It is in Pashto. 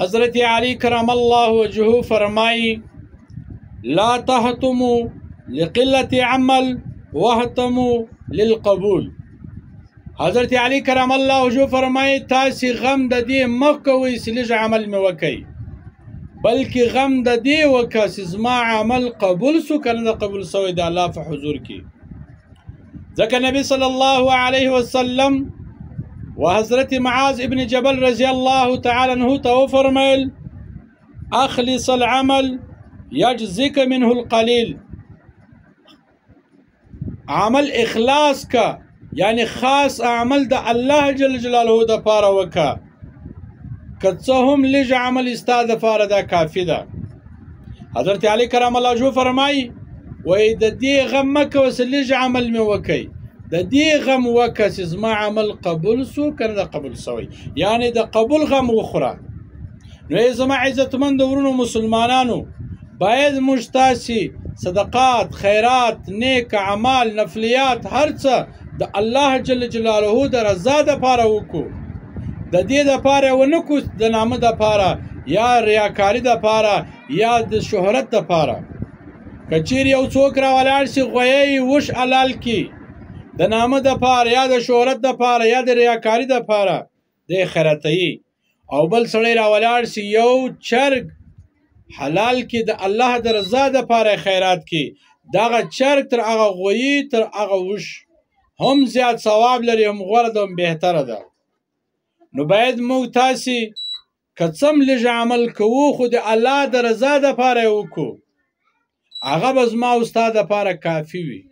حضرت علی کرم الله وجهه فرمائی لا تهتموا لقلت عمل واهتموا للقبول. حضرت علی کرم الله وجهه فرمائی تاسی غم د دې مه کوئ چې لږ عمل مې وکئ، بلکې غم د دې وکړه چې زما عمل قبول سو که نه د قبول سوی د الله په حضور کې. ځکه نبی صلی الله علیه وسلم و حضرت معاذ ابن جبل رضی الله تعالی عنہ ته وفرمیل اخلص العمل یجزک منه القلیل. عمل اخلاص کا یعنی خاص عمل د الله جل جلاله د پاره وکا، که څه هم لږ عمل ستا د پاره دا کافي ده. حضرت علی کرام الله وجهه فرمایي وایي د دې غم مه کوه چې لږ عمل مې وکئ، د دې غم وکړه چې زما عمل قبول سو که نه د قبول سوی، یعنی د قبول غم وخوره. نو ای زما عزتمند ورونو مسلمانانو، باید موږ تاسې صدقات، خیرات، نیک اعمال، نفلیات هر څه د الله جل جلاله د رضا دپاره وکړو، د دې دپاره ونه کړو د نامه دپاره یا ریاکاري دپاره یا د شهرت دپاره. که چیرې یو څوک راولاړ شي غویی وش حلال کړي د نامه دپاره یا د شهرت دپاره یا د ریاکاري دپاره دی خیراتوي، او بل سړی راولاړ شي یو چرګ حلال کړي د الله د رضا دپاره خیرات کړي، دغه چرګ تر هغه غویي تر هغه وش هم زیات ثواب لري، هم غوره ده، هم بهتره ده. نو باید موږ تاسې که څه هم لږ عمل کوو خو د الله د رضا دپاره یې وکړو، هغه به زما او ستا دپاره کافي وي.